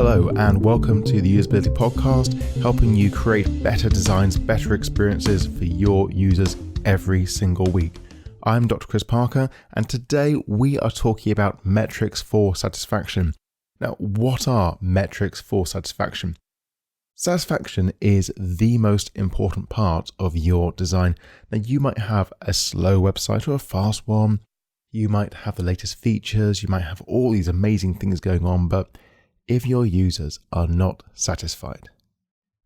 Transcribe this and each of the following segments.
Hello and welcome to the Usability podcast, helping you create better designs, better experiences for your users every single week. I'm Dr. Chris Parker, and today we are talking about metrics for satisfaction. Now, what are metrics for satisfaction? Satisfaction is the most important part of your design. Now, you might have a slow website or a fast one. You might have the latest features. You might have all these amazing things going on, but if your users are not satisfied,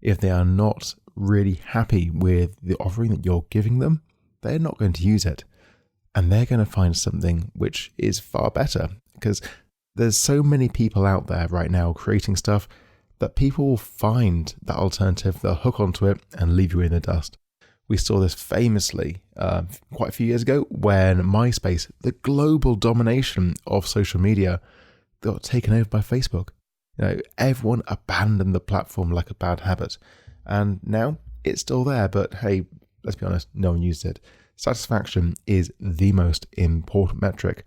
if they are not really happy with the offering that you're giving them, they're not going to use it. And they're going to find something which is far better, because there's so many people out there right now creating stuff that people will find that alternative, they'll hook onto it and leave you in the dust. We saw this famously quite a few years ago when MySpace, the global domination of social media, got taken over by Facebook. Everyone abandoned the platform like a bad habit. And now it's still there, but hey, let's be honest, no one used it. Satisfaction is the most important metric.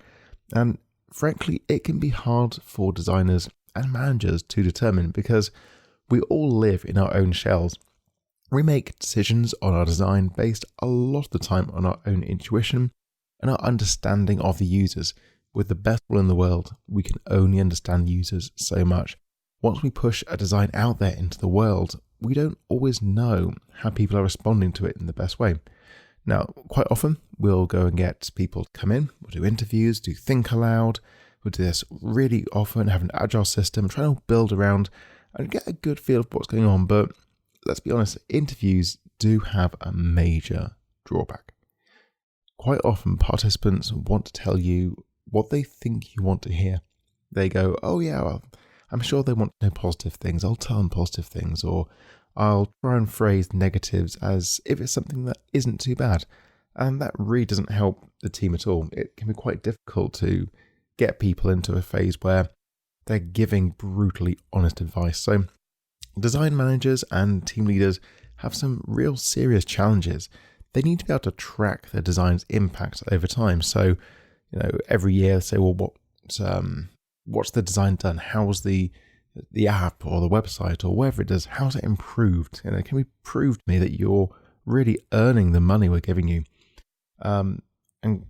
And frankly, it can be hard for designers and managers to determine because we all live in our own shells. We make decisions on our design based a lot of the time on our own intuition and our understanding of the users. With the best will in the world, we can only understand users so much. Once we push a design out there into the world, we don't always know how people are responding to it in the best way. Now, quite often, we'll go and get people to come in, we'll do interviews, do think aloud, we'll do this really often, have an agile system, try to build around and get a good feel of what's going on. But let's be honest, interviews do have a major drawback. Quite often, participants want to tell you what they think you want to hear. They go, oh yeah, well, I'm sure they want to know positive things. I'll tell them positive things, or I'll try and phrase negatives as if it's something that isn't too bad. And that really doesn't help the team at all. It can be quite difficult to get people into a phase where they're giving brutally honest advice. So design managers and team leaders have some real serious challenges. They need to be able to track their design's impact over time. So every year say, well, what's the design done? How's the app or the website or whatever it does, how's it improved? Can we prove to me that you're really earning the money we're giving you? And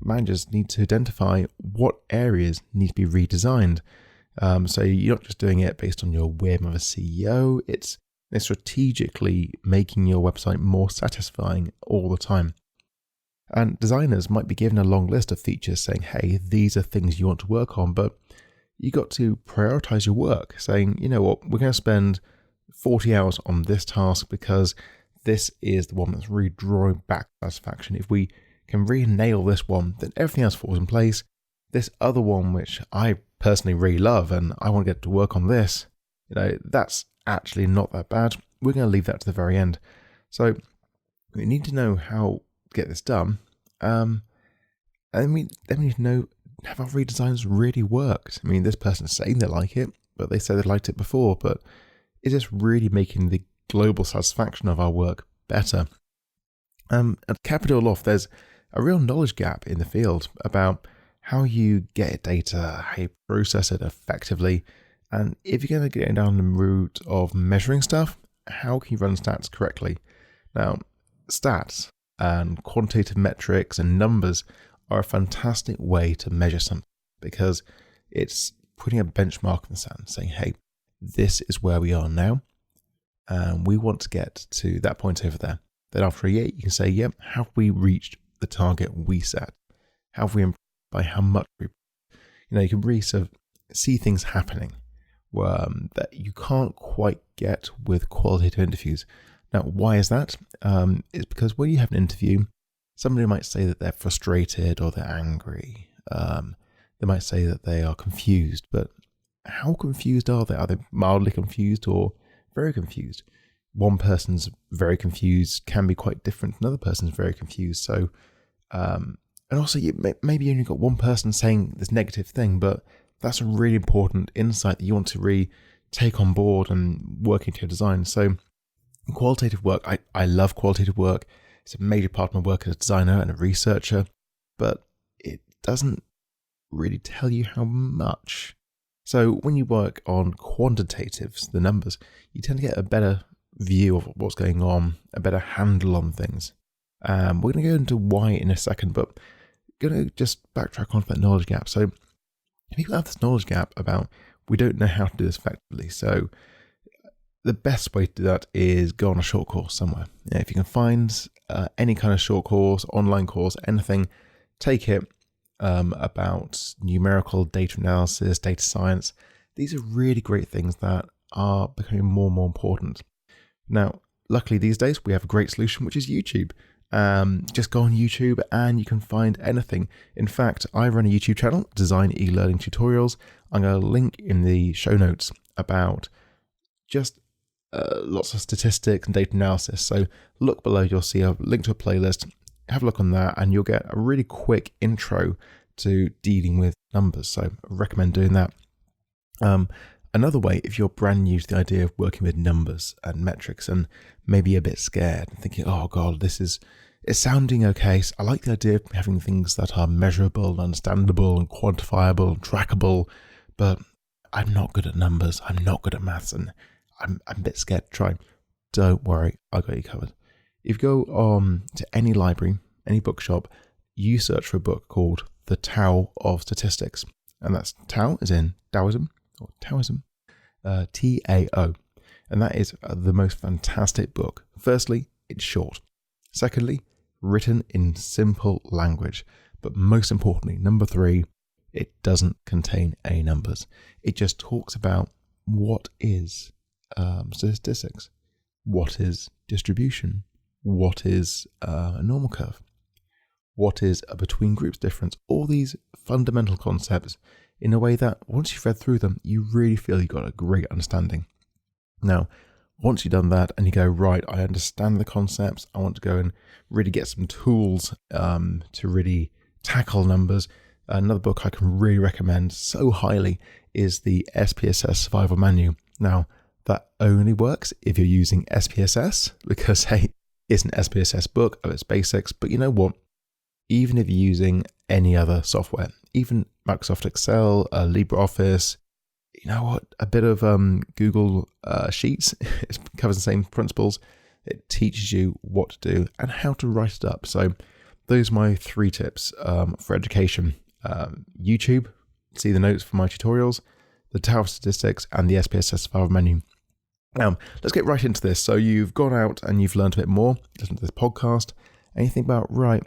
managers need to identify what areas need to be redesigned. So you're not just doing it based on your whim of a CEO, it's strategically making your website more satisfying all the time. And designers might be given a long list of features saying, hey, these are things you want to work on, but you got to prioritize your work, saying, you know what, we're going to spend 40 hours on this task because this is the one that's really drawing back satisfaction. If we can really nail this one, then everything else falls in place. This other one, which I personally really love and I want to get to work on this, that's actually not that bad. We're going to leave that to the very end. So we need to know how to get this done. And we need to know, have our redesigns really worked? I mean, this person's saying they like it, but they said they liked it before, but is this really making the global satisfaction of our work better? At Capital Off, there's a real knowledge gap in the field about how you get data, how you process it effectively, and if you're going to get down the route of measuring stuff, how can you run stats correctly? Now, stats and quantitative metrics and numbers are a fantastic way to measure something because it's putting a benchmark in the sand, saying, hey, this is where we are now, and we want to get to that point over there. Then after a year, you can say, yep, have we reached the target we set? Have we improved by how much we you can really sort of see things happening that you can't quite get with qualitative interviews. Now, why is that? It's because when you have an interview, somebody might say that they're frustrated or they're angry. They might say that they are confused, but how confused are they? Are they mildly confused or very confused? One person's very confused can be quite different from another person's very confused. So, and also maybe you only got one person saying this negative thing, but that's a really important insight that you want to really take on board and work into your design. So qualitative work, I love qualitative work. It's a major part of my work as a designer and a researcher, but it doesn't really tell you how much So when you work on quantitatives, the numbers, you tend to get a better view of what's going on, a better handle on things. We're going to go into why in a second, but going to just backtrack onto that knowledge gap. So people have this knowledge gap about we don't know how to do this effectively. So the best way to do that is go on a short course somewhere. If you can find any kind of short course, online course, anything, take it about numerical data analysis, data science. These are really great things that are becoming more and more important. Now, luckily these days we have a great solution, which is YouTube. Just go on YouTube and you can find anything. In fact, I run a YouTube channel, Design E-Learning Tutorials. I'm going to link in the show notes about just lots of statistics and data analysis. So look below, you'll see a link to a playlist. Have a look on that and you'll get a really quick intro to dealing with numbers. So I recommend doing that. Another way, if you're brand new to the idea of working with numbers and metrics and maybe a bit scared and thinking, oh God, it's sounding okay. So I like the idea of having things that are measurable, understandable and quantifiable and trackable, but I'm not good at numbers. I'm not good at maths and I'm a bit scared to try. Don't worry, I got you covered. If you go to any library, any bookshop, you search for a book called The Tao of Statistics. And that's Tao as in Taoism, or Taoism, T-A-O. And that is the most fantastic book. Firstly, it's short. Secondly, written in simple language. But most importantly, number 3, it doesn't contain any numbers. It just talks about what is statistics, what is distribution, what is a normal curve, what is a between groups difference, all these fundamental concepts in a way that once you've read through them, you really feel you've got a great understanding. Now, once you've done that and you go, right, I understand the concepts, I want to go and really get some tools to really tackle numbers. Another book I can really recommend so highly is the SPSS Survival Manual. Now, that only works if you're using SPSS because, hey, it's an SPSS book of its basics. But you know what? Even if you're using any other software, even Microsoft Excel, LibreOffice, you know what? A bit of Google Sheets, it covers the same principles. It teaches you what to do and how to write it up. So those are my 3 tips for education. YouTube, see the notes for my tutorials, the Tao of Statistics, and the SPSS Survival Manual. Now, let's get right into this. So you've gone out and you've learned a bit more, listened to this podcast, and you think about, right,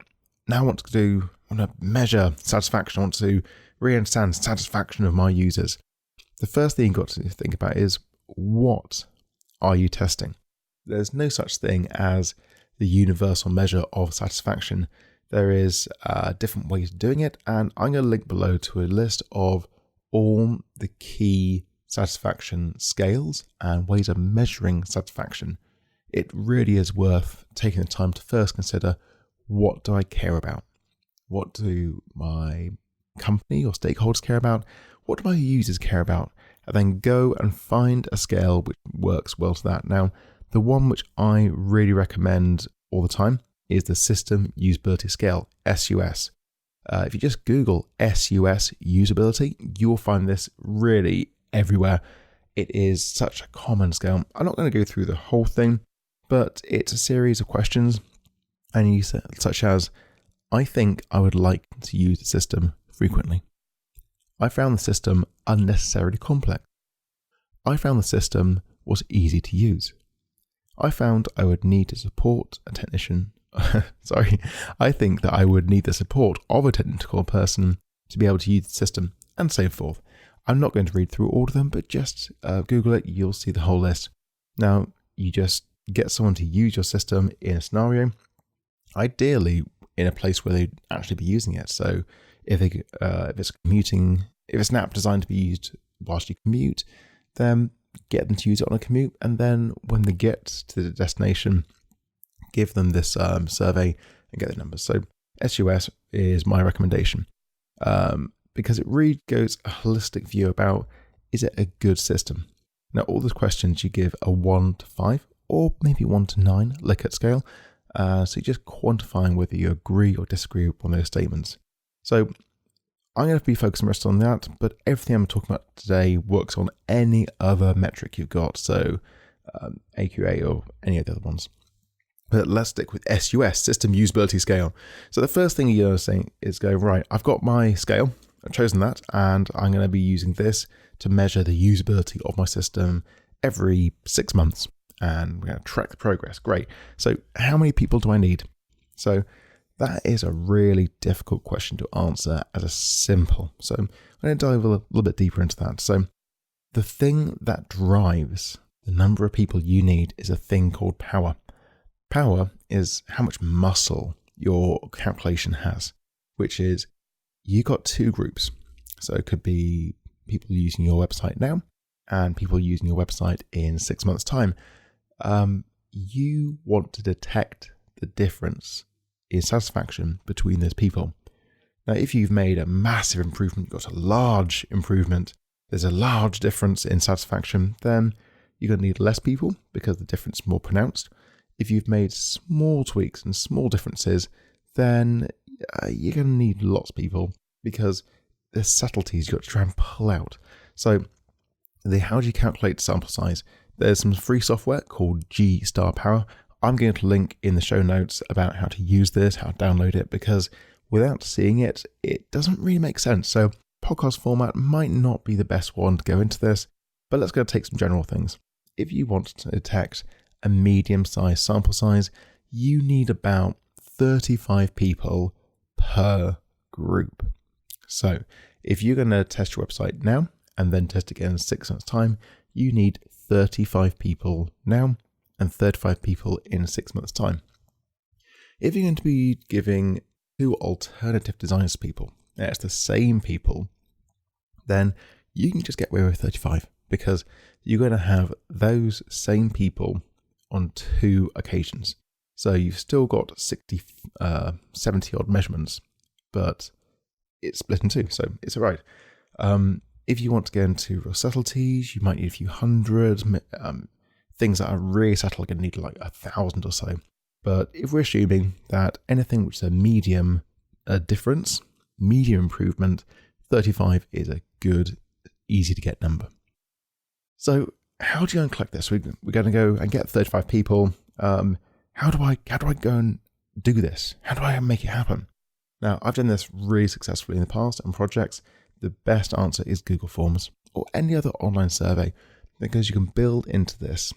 now I want to measure satisfaction. I want to really understand satisfaction of my users. The first thing you've got to think about is, what are you testing? There's no such thing as the universal measure of satisfaction. There is different ways of doing it, and I'm going to link below to a list of all the key satisfaction scales and ways of measuring satisfaction. It really is worth taking the time to first consider, what do I care about? What do my company or stakeholders care about? What do my users care about? And then go and find a scale which works well to that. Now, the one which I really recommend all the time is the System Usability Scale, SUS. If you just Google SUS usability, you will find this really everywhere. It is such a common scale. I'm not going to go through the whole thing, but it's a series of questions, and you say, such as, I think I would like to use the system frequently. I found the system unnecessarily complex. I found the system was easy to use. I found I would need to support a technician. I think that I would need the support of a technical person to be able to use the system, and so forth. I'm not going to read through all of them, but just Google it, you'll see the whole list. Now, you just get someone to use your system in a scenario, ideally in a place where they'd actually be using it. So if it's commuting, if it's an app designed to be used whilst you commute, then get them to use it on a commute, and then when they get to the destination, give them this survey and get the numbers. So SUS is my recommendation because it really goes a holistic view about, is it a good system? Now, all those questions you give a 1 to 5 or maybe 1 to 9 Likert scale. So you're just quantifying whether you agree or disagree on those statements. So I'm going to be focusing the rest on that, but everything I'm talking about today works on any other metric you've got, so AQA or any of the other ones. But let's stick with SUS, System Usability Scale. So the first thing you're saying is go, right, I've got my scale, I've chosen that, and I'm going to be using this to measure the usability of my system every 6 months. And we're going to track the progress. Great. So how many people do I need? So that is a really difficult question to answer as a simple. So I'm going to dive a little bit deeper into that. So the thing that drives the number of people you need is a thing called power. Power is how much muscle your calculation has, which is you got two groups. So it could be people using your website now and people using your website in 6 months' time. You want to detect the difference in satisfaction between those people. Now, if you've made a massive improvement, you've got a large improvement, there's a large difference in satisfaction, then you're going to need less people because the difference is more pronounced. If you've made small tweaks and small differences, then you're going to need lots of people because there's subtleties you've got to try and pull out. So how do you calculate sample size? There's some free software called G Star Power. I'm going to link in the show notes about how to use this, how to download it, because without seeing it, it doesn't really make sense. So podcast format might not be the best one to go into this, but let's go take some general things. If you want to detect a medium-sized sample size, you need about 35 people per group. So if you're going to test your website now and then test again in 6 months' time, you need 35 people now and 35 people in 6 months' time. If you're going to be giving 2 alternative designs to people, it's the same people, then you can just get away with 35 because you're going to have those same people on 2 occasions. So you've still got 70 odd measurements, but it's split in 2, so it's all right. If you want to go into real subtleties, you might need a few hundred. Things that are really subtle are going to need like 1,000 or so. But if we're assuming that anything which is a medium difference, medium improvement, 35 is a good, easy to get number. So how do you go and collect this? We're going to go and get 35 people. How do I go and do this? How do I make it happen? Now, I've done this really successfully in the past on projects. The best answer is Google Forms or any other online survey because you can build into this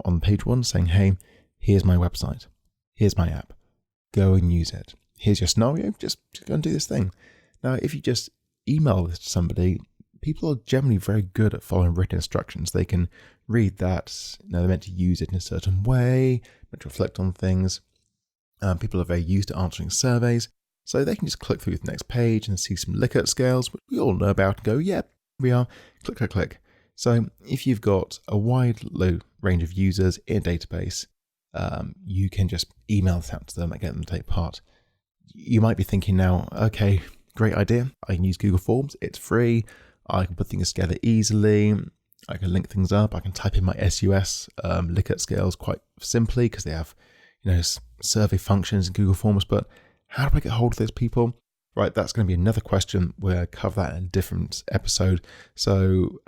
on page 1 saying, hey, here's my website. Here's my app. Go and use it. Here's your scenario. Just go and do this thing. Now, if you just email this to somebody, people are generally very good at following written instructions. They can read that, they're meant to use it in a certain way, meant to reflect on things. People are very used to answering surveys, so they can just click through the next page and see some Likert scales, which we all know about, and go, yeah, we are, click, click, click. So if you've got a wide range of users in a database, you can just email this out to them and get them to take part. You might be thinking now, okay, great idea. I can use Google Forms. It's free. I can put things together easily. I can link things up. I can type in my SUS Likert scales quite simply because they have, survey functions in Google Forms. But how do I get hold of those people? Right, that's going to be another question. We'll cover that in a different episode. So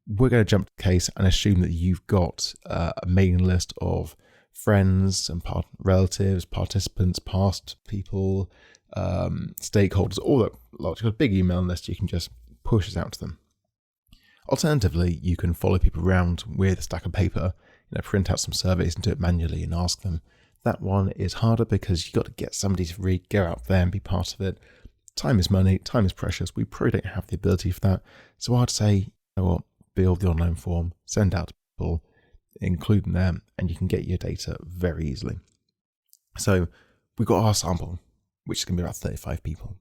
we're going to jump to the case and assume that you've got a mailing list of friends and relatives, participants, past people, stakeholders, all that lot. You've got a big email list. You can just push it out to them. Alternatively, you can follow people around with a stack of paper, print out some surveys and do it manually and ask them. That one is harder because you've got to get somebody to really go out there and be part of it. Time is money, time is precious. We probably don't have the ability for that. So I'd say, build the online form, send out to people, include them, and you can get your data very easily. So we've got our sample, which is going to be about 35 people.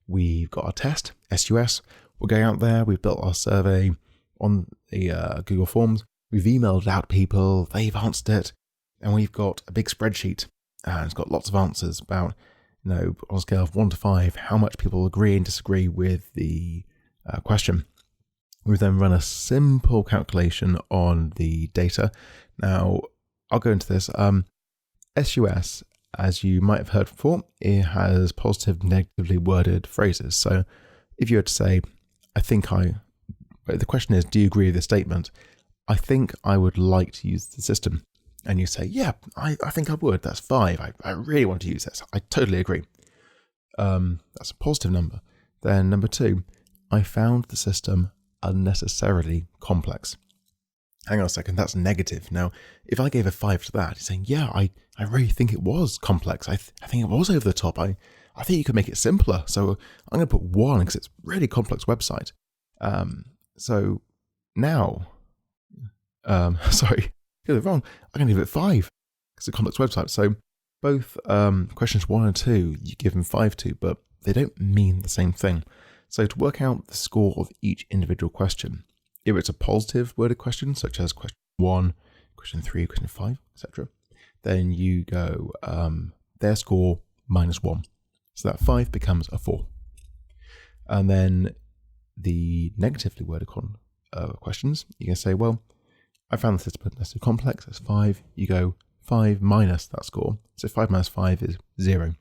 We've got our test, SUS. We're going out there. We've built our survey on the Google Forms. We've emailed out people. They've answered it. And we've got a big spreadsheet. And it's got lots of answers about, on a scale of 1 to 5, how much people agree and disagree with the question. We've then run a simple calculation on the data. Now, I'll go into this. SUS, as you might have heard before, it has positive, negatively worded phrases. So if you were to say, the question is, do you agree with this statement? I think I would like to use the system. And you say, yeah, I think I would. That's 5. I really want to use this. I totally agree. That's a positive number. Then number 2, I found the system unnecessarily complex. Hang on a second, that's negative. Now, if I gave a 5 to that, you're saying, yeah, I really think it was complex. I think it was over the top. I think you could make it simpler. So I'm going to put 1 because it's a really complex website. So now, sorry, got it wrong. I'm going to give it 5 because it's a complex website. So both questions 1 and 2, you give them 5 to, but they don't mean the same thing. So to work out the score of each individual question, if it's a positive worded question, such as question 1, question 3, question 5, etc., then you go their score -1. So that 5 becomes a 4. And then the negatively worded questions, you can say, well, I found the system less complex, that's 5. You go 5 minus that score. So 5 minus 5 is 0.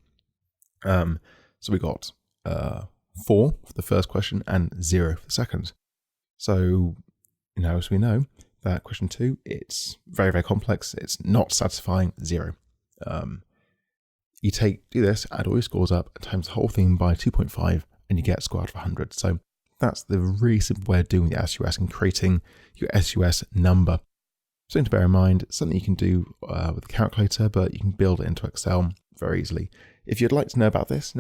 So we got 4 for the first question and 0 for the second. So, as we know, that question 2, it's very, very complex. It's not satisfying, 0. You do this, add all your scores up, and times the whole thing by 2.5, and you get a score out of 100. So that's the really simple way of doing the SUS and creating your SUS number. Something to bear in mind, something you can do with a calculator, but you can build it into Excel very easily. If you'd like to know about this,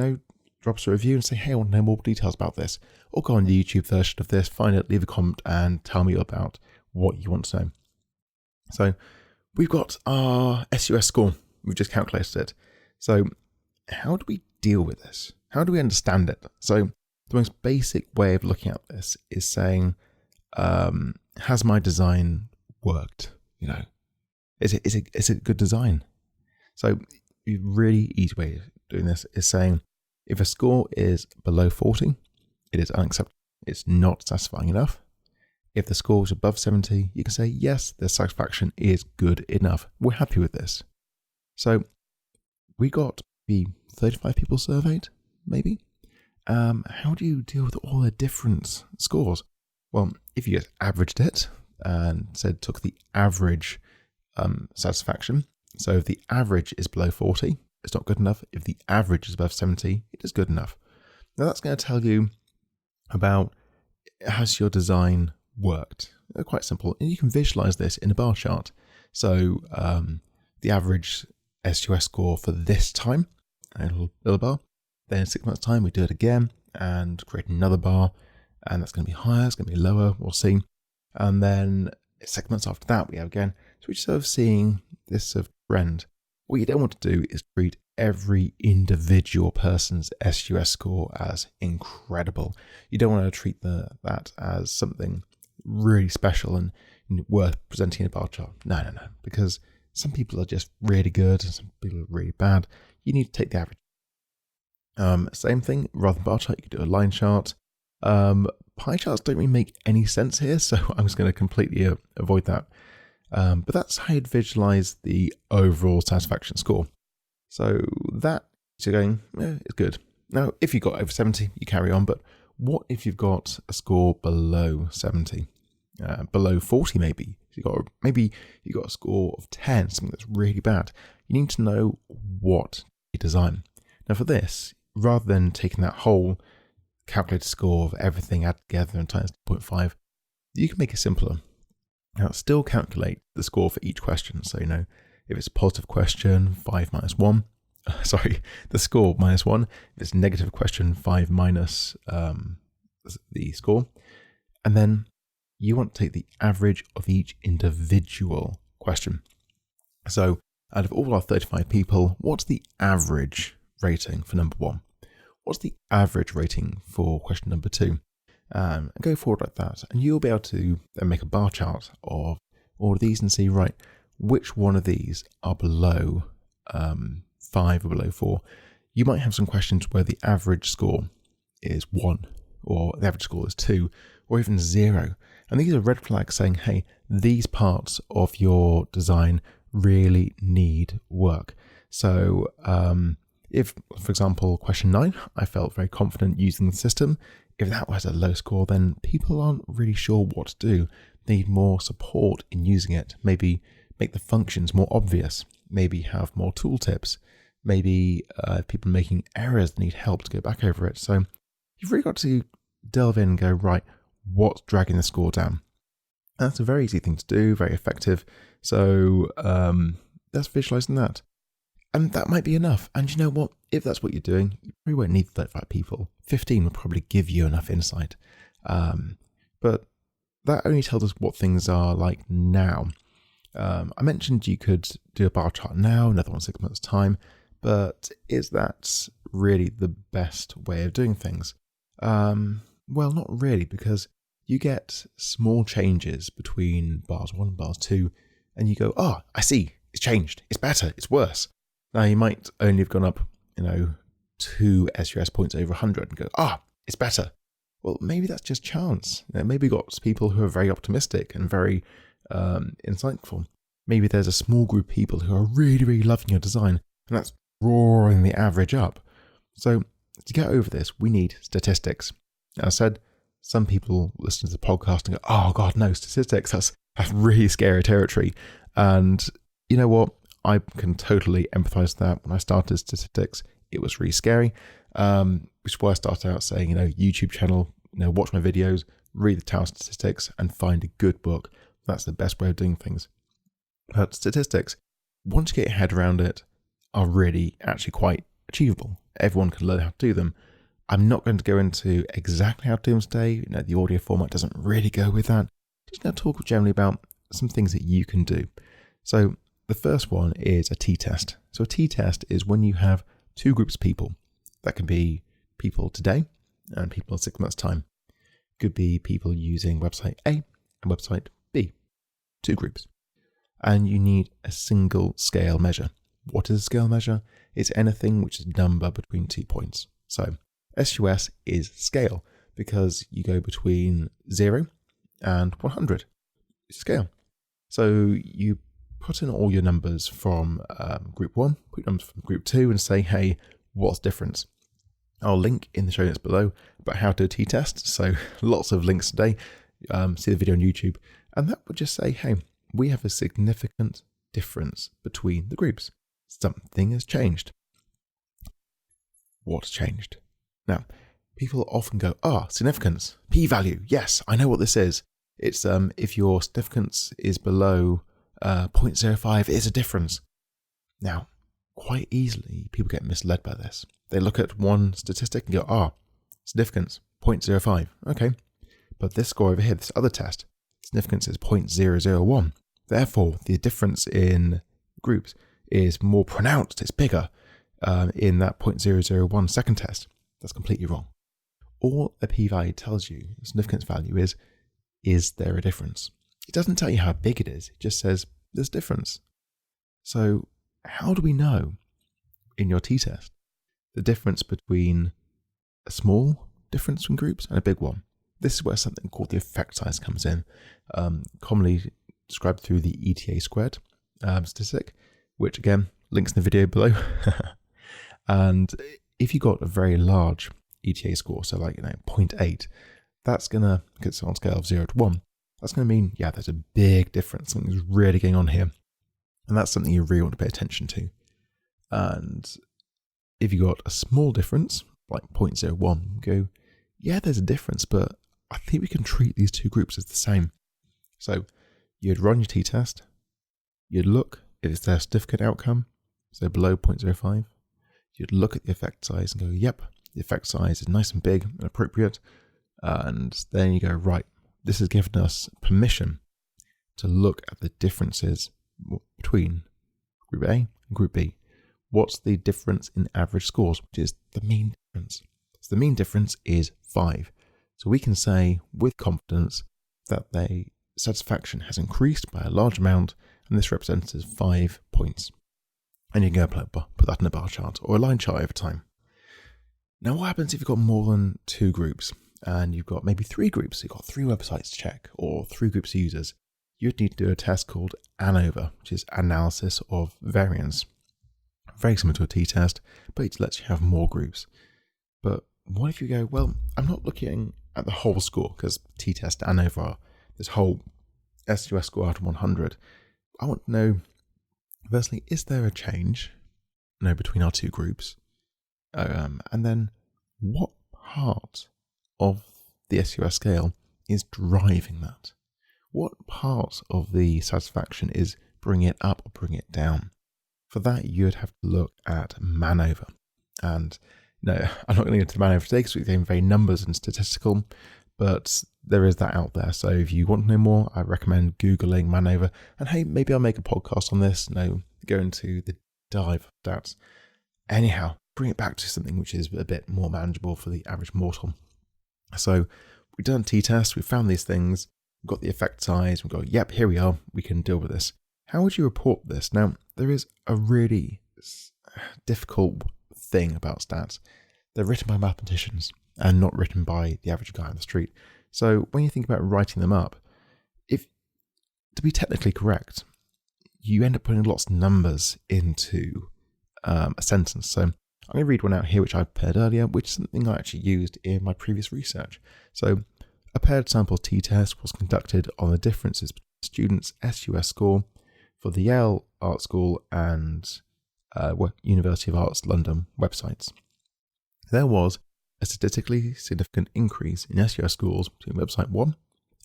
drop us a review and say, hey, I want to know more details about this. Or go on the YouTube version of this, find it, leave a comment, and tell me about what you want to know. So we've got our SUS score. We've just calculated it. So how do we deal with this? How do we understand it? So the most basic way of looking at this is saying, has my design worked? Is it good design? So a really easy way of doing this is saying, if a score is below 40, it is unacceptable. It's not satisfying enough. If the score is above 70, you can say, yes, the satisfaction is good enough. We're happy with this. So we got the 35 people surveyed, maybe. How do you deal with all the different scores? Well, if you just averaged it and took the average satisfaction. So if the average is below 40, it's not good enough. If the average is above 70, it is good enough. Now that's going to tell you about, has your design worked? Quite simple. And you can visualize this in a bar chart. So the average SUS score for this time, a little bar. Then in 6 months' time, we do it again and create another bar. And that's going to be higher, it's going to be lower, we'll see. And then 6 months after that, we have again. So we're sort of seeing this sort of trend. What you don't want to do is treat every individual person's SUS score as incredible. You don't want to treat that as something really special and worth presenting in a bar chart. No. Because some people are just really good and some people are really bad. You need to take the average. Same thing, rather than bar chart, you could do a line chart. Pie charts don't really make any sense here, so I'm just going to completely avoid that. But that's how you'd visualize the overall satisfaction score. So that, you're going, it's good. Now, if you got over 70, you carry on, but what if you've got a score below 70? Below 40 maybe? Maybe you got a score of 10, something that's really bad. You need to know what you design. Now for this, rather than taking that whole calculated score of everything added together and times 0.5, you can make it simpler. Now, still calculate the score for each question. So, if it's a positive question, 5 minus 1. The score -1. If it's a negative question, 5 minus the score. And then you want to take the average of each individual question. So, out of all our 35 people, what's the average rating for number 1? What's the average rating for question number 2? And go forward like that, and you'll be able to then make a bar chart of all of these and see, right, which one of these are below 5 or below 4. You might have some questions where the average score is 1, or the average score is 2, or even 0. And these are red flags saying, hey, these parts of your design really need work. So If, for example, question 9, I felt very confident using the system, if that was a low score, then people aren't really sure what to do. They need more support in using it. Maybe make the functions more obvious. Maybe have more tooltips. Maybe people making errors need help to go back over it. So you've really got to delve in and go, right, what's dragging the score down? And that's a very easy thing to do, very effective. So that's visualizing that. And that might be enough. And you know what? If that's what you're doing, you probably won't need 35 people. 15 will probably give you enough insight. But that only tells us what things are like now. I mentioned you could do a bar chart now, another one in 6 months' time. But is that really the best way of doing things? Well, not really, because you get small changes between bars 1 and bars 2, and you go, oh, I see, it's changed, it's better, it's worse. Now, you might only have gone up, 2 SUS points over 100 and go, it's better. Well, maybe that's just chance. Maybe you've got people who are very optimistic and very insightful. Maybe there's a small group of people who are really, really loving your design, and that's roaring the average up. So to get over this, we need statistics. As I said, some people listen to the podcast and go, oh God, no, statistics, that's really scary territory. And you know what? I can totally empathize with that. When I started statistics, it was really scary, which is why I started out saying, YouTube channel, watch my videos, read the tower statistics, and find a good book. That's the best way of doing things. But statistics, once you get your head around it, are really actually quite achievable. Everyone can learn how to do them. I'm not going to go into exactly how to do them today. The audio format doesn't really go with that. Just going to talk generally about some things that you can do. So the first one is a t-test. So a t-test is when you have 2 groups of people. That can be people today and people in 6 months' time. Could be people using website A and website B. 2 groups. And you need a single scale measure. What is a scale measure? It's anything which is a number between 2 points. So SUS is scale because you go between 0 and 100. It's a scale. So you put in all your numbers from group 1, put numbers from group 2 and say, hey, what's the difference? I'll link in the show notes below about how to do a t-test. So lots of links today. See the video on YouTube. And that would just say, hey, we have a significant difference between the groups. Something has changed. What's changed? Now, people often go, significance, p-value. Yes, I know what this is. It's if your significance is below 0.05, it's a difference. Now, quite easily, people get misled by this. They look at one statistic and go, significance, 0.05. Okay, but this score over here, this other test, significance is 0.001. Therefore, the difference in groups is more pronounced, it's bigger in that 0.001 second test. That's completely wrong. All a p-value tells you, the significance value is there a difference? It doesn't tell you how big it is, it just says there's a difference. So how do we know in your t-test the difference between a small difference between groups and a big one? This is where something called the effect size comes in, commonly described through the ETA squared statistic, which again, links in the video below. And if you got a very large ETA score, so like 0.8, that's going to, because it's on a scale of 0 to 1, that's going to mean, there's a big difference. Something's really going on here. And that's something you really want to pay attention to. And if you got a small difference, like 0.01, go, there's a difference, but I think we can treat these 2 groups as the same. So you'd run your t-test, you'd look if it's their significant outcome, so below 0.05, you'd look at the effect size and go, yep, the effect size is nice and big and appropriate. And then you go, right, this has given us permission to look at the differences between group A and group B. What's the difference in average scores, which is the mean difference? So the mean difference is 5. So we can say with confidence that the satisfaction has increased by a large amount, and this represents as 5 points. And you can go put that in a bar chart or a line chart over time. Now, what happens if you've got more than 2 groups and you've got maybe 3 groups? You've got 3 websites to check or 3 groups of users. You'd need to do a test called ANOVA, which is Analysis of Variance. very similar to a t-test, but it lets you have more groups. But what if you go, well, I'm not looking at the whole score, because t-test and over this whole SUS score out of 100. I want to know, firstly, is there a change between our two groups? And then what part of the SUS scale is driving that? What part of the satisfaction is bringing it up or bringing it down? For that, you'd have to look at MANOVA. And no, I'm not going to go to MANOVA today because we're getting very numbers and statistical, but there is that out there. So if you want to know more, I recommend Googling MANOVA. And hey, maybe I'll make a podcast on this, go into the dive of that. Anyhow, bring it back to something which is a bit more manageable for the average mortal. So we've done t-tests, we've found these things, we've got the effect size, we've got, yep, here we are, we can deal with this. How would you report this? Now, there is a really difficult thing about stats. They're written by mathematicians and not written by the average guy on the street. So when you think about writing them up, to be technically correct, you end up putting lots of numbers into a sentence. So I'm going to read one out here which I prepared earlier, which is something I actually used in my previous research. So a paired sample t-test was conducted on the differences between students' SUS score for the Yale Art School and University of Arts London websites. There was a statistically significant increase in SUS scores between website 1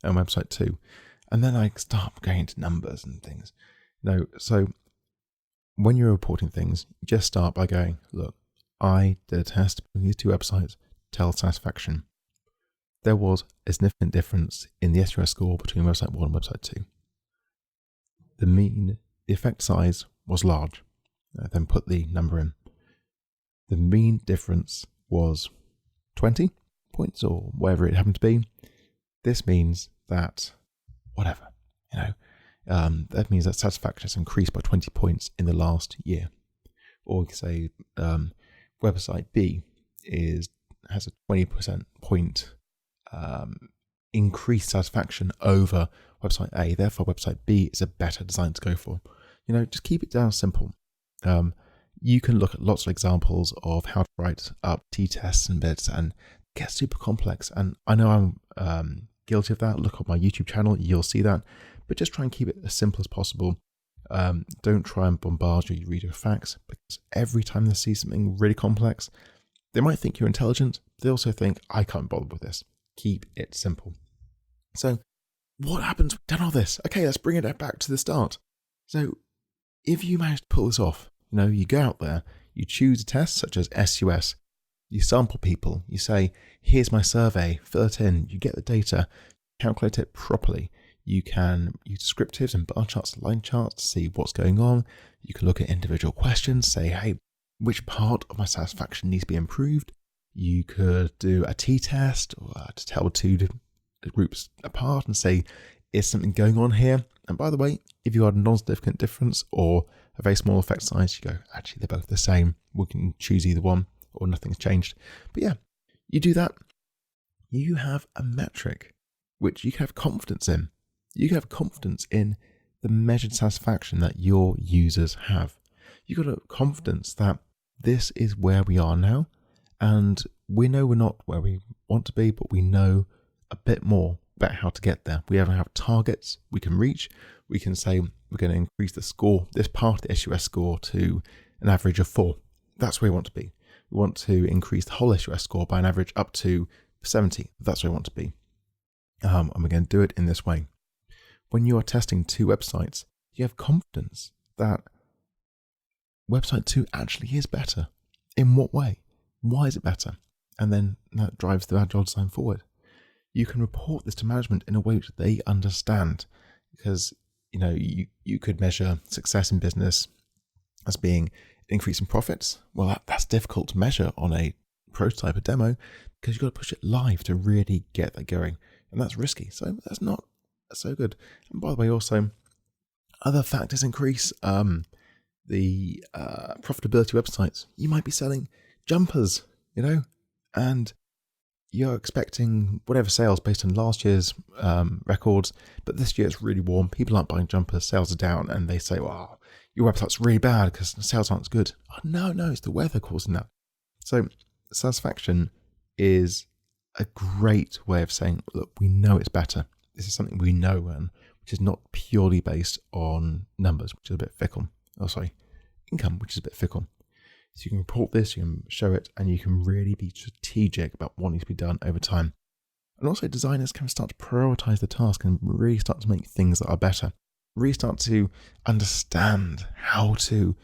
and website 2. And then I start going into numbers and things. So when you're reporting things, you just start by going, look, I did a test between these two websites, tell satisfaction. There was a significant difference in the SUS score between website 1 and website 2. The effect size was large. Then put the number in. The mean difference was 20 points or whatever it happened to be. This means that that means that satisfaction has increased by 20 points in the last year. Or we could say website B has a 20% point increased satisfaction over website A. Therefore, website B is a better design to go for. Just keep it down simple. You can look at lots of examples of how to write up t-tests and bits and get super complex. And I know I'm guilty of that. Look at my YouTube channel, you'll see that. But just try and keep it as simple as possible. Don't try and bombard your reader with facts, because every time they see something really complex, they might think you're intelligent. They also think, I can't bother with this. Keep it simple. So what happens? We've done all this. Okay, let's bring it back to the start. So if you manage to pull this off, you go out there, you choose a test such as SUS, you sample people, you say, here's my survey, fill it in, you get the data, calculate it properly. You can use descriptives and bar charts, line charts to see what's going on. You can look at individual questions, say, hey, which part of my satisfaction needs to be improved? You could do a t-test to tell two groups apart and say, is something going on here? And by the way, if you had a non-significant difference or a very small effect size, you go, actually, they're both the same. We can choose either one or nothing's changed. But yeah, you do that. You have a metric which you can have confidence in. You can have confidence in the measured satisfaction that your users have. You've got a confidence that this is where we are now, and we know we're not where we want to be, but we know a bit more about how to get there. We have targets we can reach. We can say we're going to increase the score, this part of the SUS score, to an average of 4. That's where we want to be. We want to increase the whole SUS score by an average up to 70. That's where we want to be. And we're going to do it in this way. When you are testing two websites, you have confidence that website 2 actually is better. In what way? Why is it better? And then that drives the agile design forward. You can report this to management in a way which they understand, because you could measure success in business as being an increase in profits. Well, that's difficult to measure on a prototype or demo, because you've got to push it live to really get that going, and that's risky. So that's not so good. And by the way, also other factors increase the profitability websites. You might be selling jumpers, and you're expecting whatever sales based on last year's records, but this year it's really warm. People aren't buying jumpers, sales are down, and they say, "Wow, your website's really bad because the sales aren't as good." Oh, no, it's the weather causing that. So satisfaction is a great way of saying, look, we know it's better. This is something we know, which is not purely based on numbers, which is a bit fickle. Income, which is a bit fickle. So you can report this, you can show it, and you can really be strategic about what needs to be done over time. And also designers can start to prioritize the task and really start to make things that are better. Really start to understand how to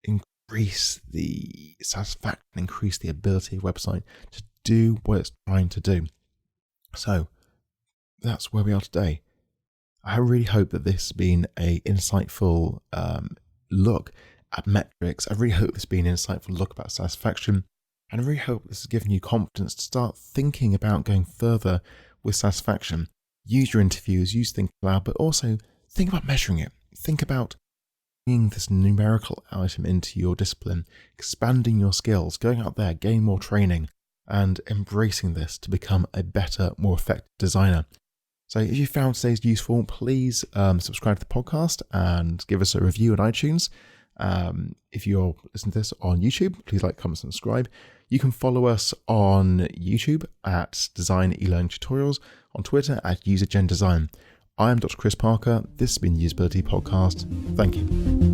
increase the satisfaction, increase the ability of a website to do what it's trying to do. So that's where we are today. I really hope that this has been an insightful look at metrics. I really hope this has been an insightful look about satisfaction. And I really hope this has given you confidence to start thinking about going further with satisfaction. Use your interviews, use Think Aloud, but also think about measuring it. Think about bringing this numerical item into your discipline, expanding your skills, going out there, getting more training, and embracing this to become a better, more effective designer. So if you found today's useful, please subscribe to the podcast and give us a review on iTunes. If you're listening to this on YouTube, please like, comment, and subscribe. You can follow us on YouTube at Design eLearning Tutorials, on Twitter at UserGenDesign. I am Dr. Chris Parker. This has been the Usability Podcast. Thank you.